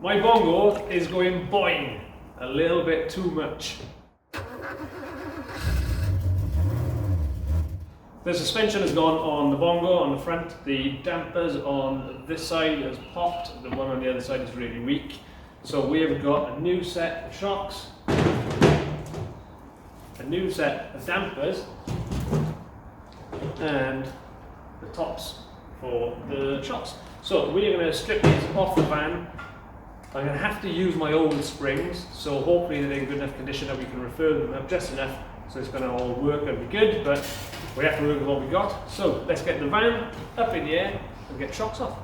My Bongo is going boing a little bit too much. The suspension has gone on the Bongo on the front, the dampers on this side has popped, the one on the other side is really weak. So we have got a new set of shocks, a new set of dampers, and the tops for the shocks. So we are going to strip these off the van. I'm going to have to use my old springs, so hopefully they're in good enough condition that we can refurb them up just enough so it's going to all work and be good, but we have to work with what we got. So let's get the van up in the air and get shocks off.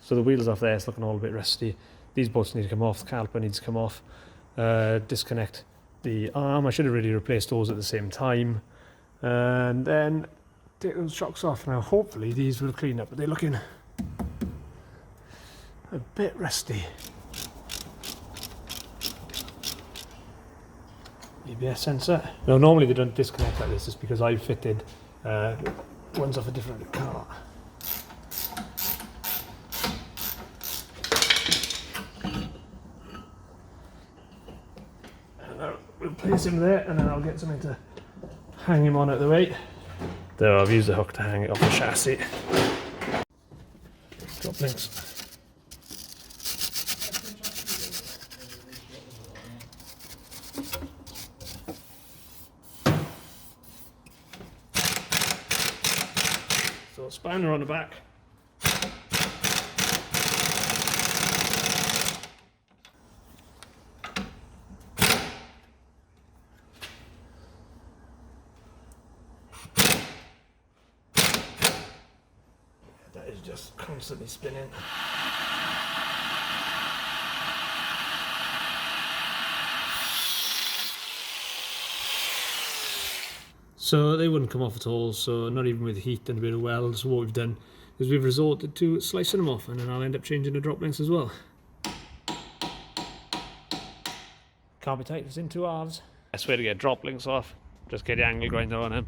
So the wheels off there, it's looking all a bit rusty. These bolts need to come off, the caliper needs to come off. Disconnect the arm. I should have really replaced those at the same time. And then take those shocks off. Now hopefully these will clean up, but they're looking a bit rusty. ABS sensor. Now normally they don't disconnect like this, it's because I've fitted ones off a different car. We'll place him there and then I'll get something to hang him on out the way. There, I've used the hook to hang it off the chassis. Drop links. So spanner on the back. That is just constantly spinning. So they wouldn't come off at all, so not even with heat and a bit of weld. So what we've done is we've resorted to slicing them off, and then I'll end up changing the drop lengths as well. Can't be tight, it's in two halves. Best way to get drop links off, just get the angle grinder on them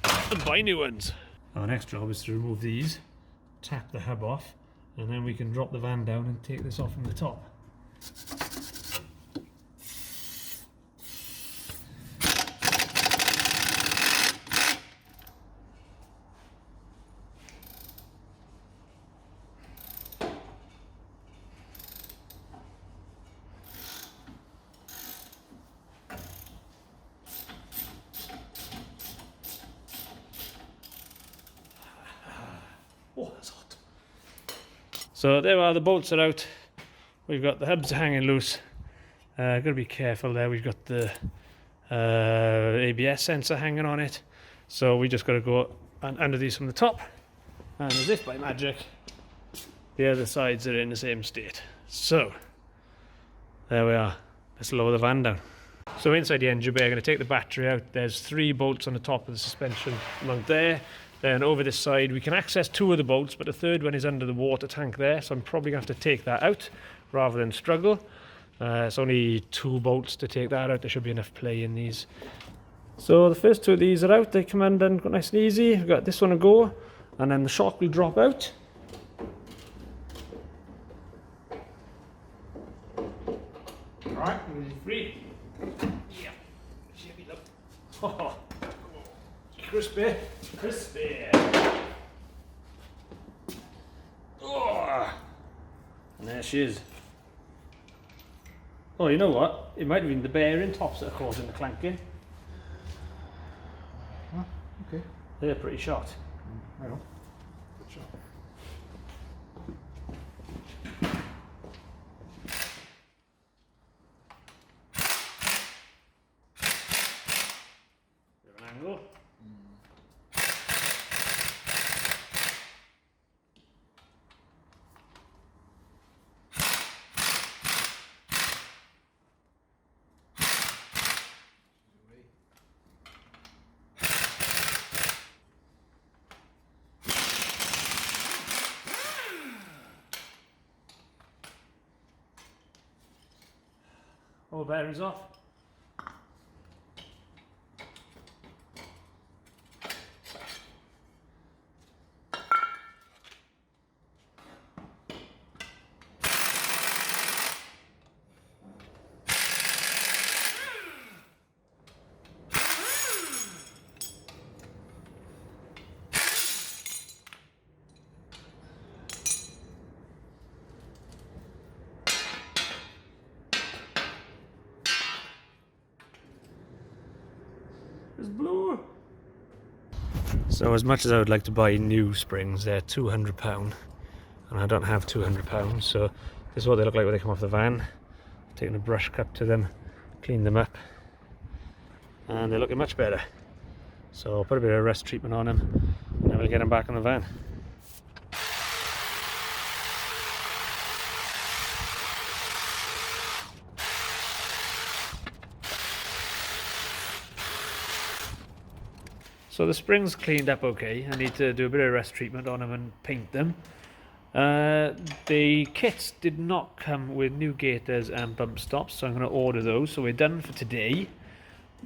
and buy new ones. Our next job is to remove these, tap the hub off, and then we can drop the van down and take this off from the top. Oh, that's hot. So there are, the bolts are out. We've got the hubs hanging loose. Got to be careful there. We've got the ABS sensor hanging on it. So we just got to go under these from the top. And as if by magic, the other sides are in the same state. So there we are. Let's lower the van down. So inside the engine bay, I'm going to take the battery out. There's 3 bolts on the top of the suspension mount there. Then over this side we can access 2 of the bolts, but the third one is under the water tank there, so I'm probably going to have to take that out rather than struggle. It's only 2 bolts to take that out. There should be enough play in these. So the first 2 of these are out. They come undone nice and easy. We've got this one to go, and then the shock will drop out. Alright, free. Yeah. Oh, crispy. Crispy. Oh. And there she is. Oh, you know what? It might have been the bearing tops that are causing the clanking. Oh, okay. They're pretty shot. I know. Good shot. Bit of an angle. all bearings off. It's blue. So as much as I would like to buy new springs, they're £200 and I don't have £200, so this is what they look like when they come off the van. Taking a brush cut to them, clean them up, and they're looking much better. So I'll put a bit of rust treatment on them and then we'll get them back on the van. So the springs cleaned up okay. I need to do a bit of rust treatment on them and paint them. The kits did not come with new gators and bump stops, so I'm going to order those. So we're done for today.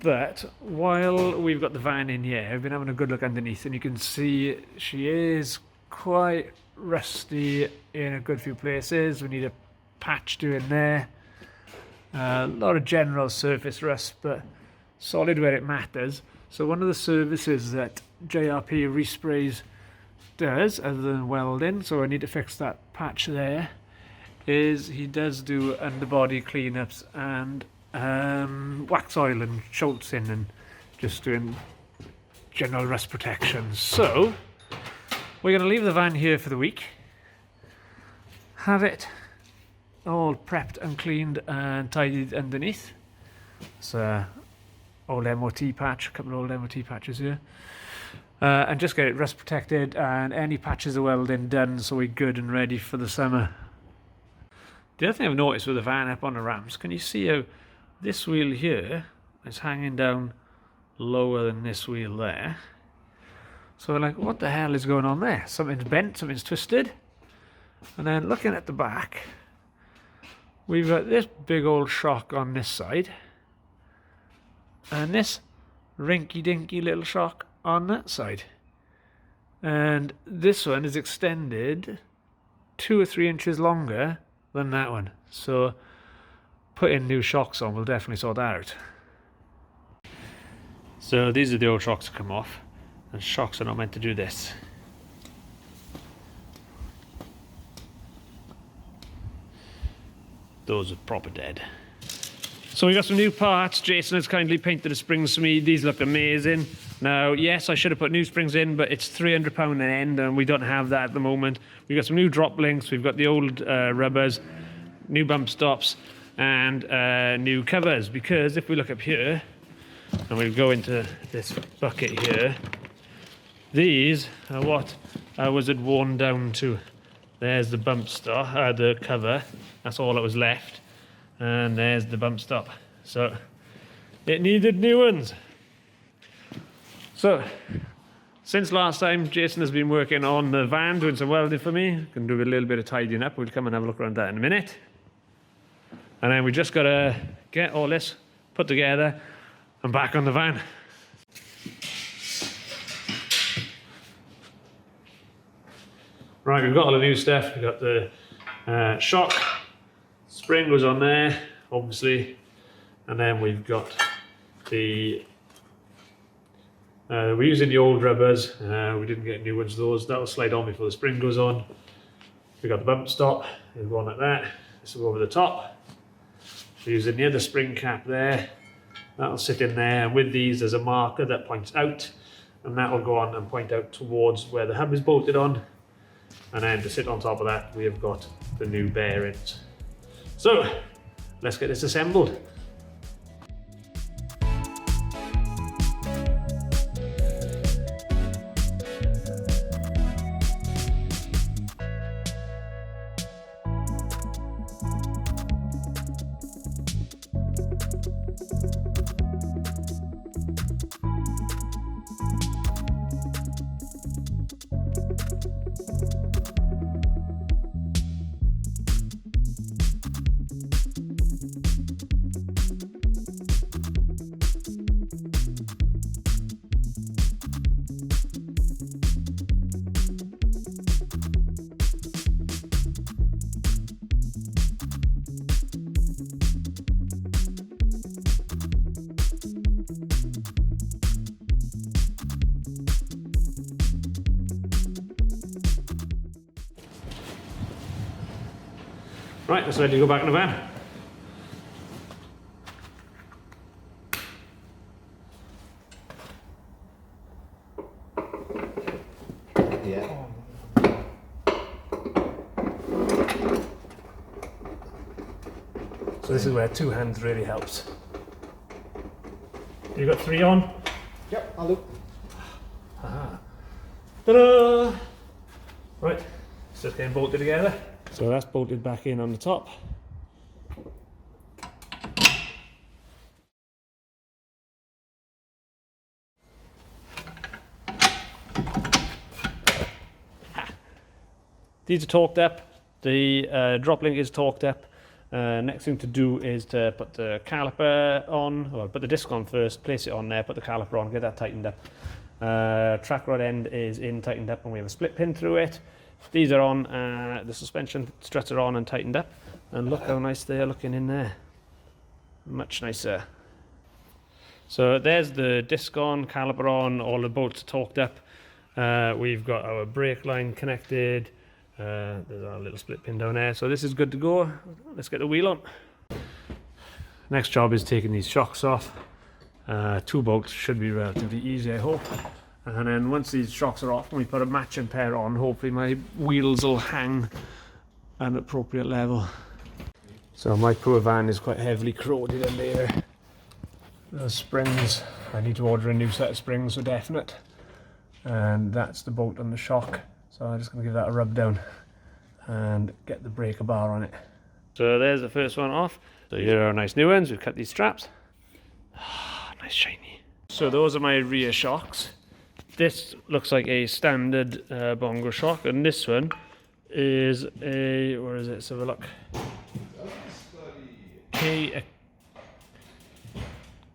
But while we've got the van in here, I've been having a good look underneath, and you can see she is quite rusty in a good few places. We need a patch doing there. A lot of general surface rust, but solid where it matters. So one of the services that JRP Resprays does, other than welding, so I need to fix that patch there, is he does do underbody cleanups and wax oil and schultzing and just doing general rust protection. So we're going to leave the van here for the week, have it all prepped and cleaned and tidied underneath. So old MOT patch, a couple of old MOT patches here, and just get it rust protected and any patches of welding done so we're good and ready for the summer. The other thing I've noticed with the van up on the ramps, can you see how this wheel here is hanging down lower than this wheel there? So we're like, what the hell is going on there? Something's bent, something's twisted. And then looking at the back, we've got this big old shock on this side, and this rinky-dinky little shock on that side. And this one is extended 2 or 3 inches longer than that one. So putting new shocks on will definitely sort that out. So these are the old shocks that come off, and shocks are not meant to do this. Those are proper dead. So we got some new parts. Jason has kindly painted the springs for me. These look amazing. Now, yes, I should have put new springs in, but it's £300 an end, and we don't have that at the moment. We've got some new drop links. We've got the old rubbers, new bump stops, and new covers. Because if we look up here, and we'll go into this bucket here, these are what I was worn down to. There's the bump stop, the cover. That's all that was left. And there's the bump stop. So it needed new ones. So since last time, Jason has been working on the van, doing some welding for me. Can do a little bit of tidying up. We'll come and have a look around that in a minute. And then we just got to get all this put together and back on the van. Right, we've got all the new stuff. We've got the shock. Spring goes on there, obviously, and then we've got the we're using the old rubbers. We didn't get new ones of those. That'll slide on before the spring goes on. We got the bump stop. It'll go on like that. This will go over the top. We're using the other spring cap there. That'll sit in there, and with these there's a marker that points out, and that will go on and point out towards where the hub is bolted on. And then to sit on top of that, we have got the new bearings. So, let's get this assembled. Right, that's ready to go back in the van. Yeah. So this is where two hands really helps. You got three on? Yep, I'll do. Ta-da! Right, it's just getting bolted together. So that's bolted back in on the top. These are torqued up. The drop link is torqued up. Next thing to do is to put the caliper on, or put the disc on first, place it on there, put the caliper on, get that tightened up. Track rod end is in, tightened up, and we have a split pin through it. These are on, the suspension struts are on and tightened up, and look how nice they are looking in there. Much nicer. So there's the disc on, caliper on, all the bolts are torqued up. We've got our brake line connected. There's our little split pin down there, so this is good to go. Let's get the wheel on. Next job is taking these shocks off. 2 bolts should be relatively easy, I hope. And then once these shocks are off and we put a matching pair on, hopefully my wheels will hang at an appropriate level. So my poor van is quite heavily corroded in there. Those springs, I need to order a new set of springs for definite. And that's the bolt on the shock. So I'm just going to give that a rub down and get the breaker bar on it. So there's the first one off. So here are nice new ones. We've cut these straps. Nice shiny. So those are my rear shocks. This looks like a standard Bongo shock, and this one is a, where is it? Let's have a look.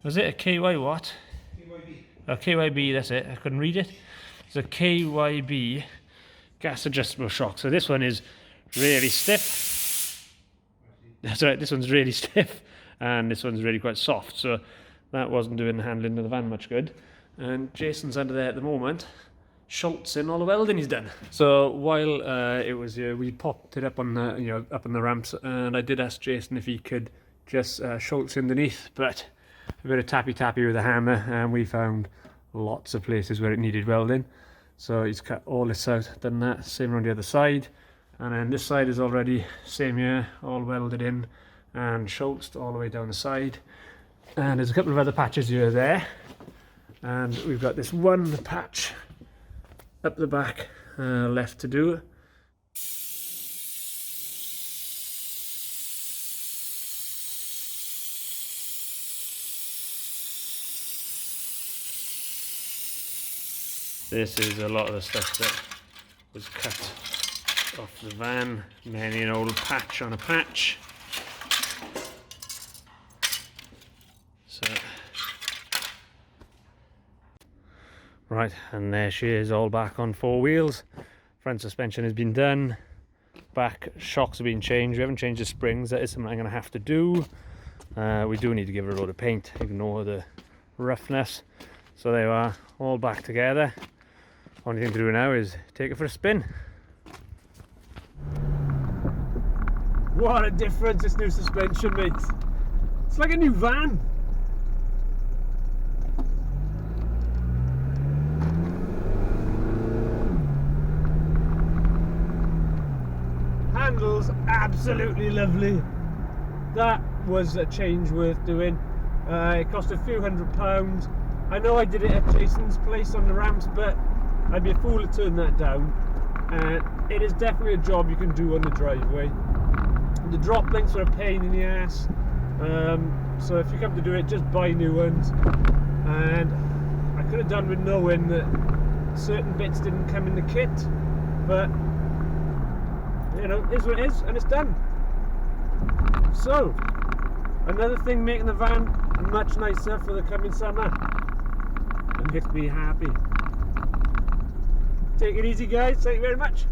Was it a KY what? KYB. Oh, KYB, that's it. I couldn't read it. It's a KYB gas adjustable shock. So this one is really stiff. That's right, this one's really stiff, and this one's really quite soft. So that wasn't doing the handling of the van much good. And Jason's under there at the moment, schultzing all the welding he's done. So while it was here, we popped it up on the, up on the ramps, and I did ask Jason if he could just schultz underneath, but a bit of tappy with a hammer, and we found lots of places where it needed welding. So he's cut all this out, done that, same around the other side, and then this side is already same here, all welded in and schultzed all the way down the side. And there's a couple of other patches here there, and we've got this one patch up the back left to do. This is a lot of the stuff that was cut off the van, many an old patch on a patch. So, right, and there she is, all back on 4 wheels. Front suspension has been done, back shocks have been changed. We haven't changed the springs, that is something I'm going to have to do. We do need to give her a load of paint, ignore the roughness. So there you are, all back together. Only thing to do now is take it for a spin. What a difference this new suspension makes. It's like a new van. Handles absolutely lovely. That was a change worth doing. It cost a few £100. I know I did it at Jason's place on the ramps, but I'd be a fool to turn that down. And it is definitely a job you can do on the driveway. The drop links are a pain in the ass, so if you come to do it, just buy new ones. And I could have done with knowing that certain bits didn't come in the kit, but you know, it is what it is, and it's done. So another thing making the van much nicer for the coming summer, and makes me happy. Take it easy, guys. Thank you very much.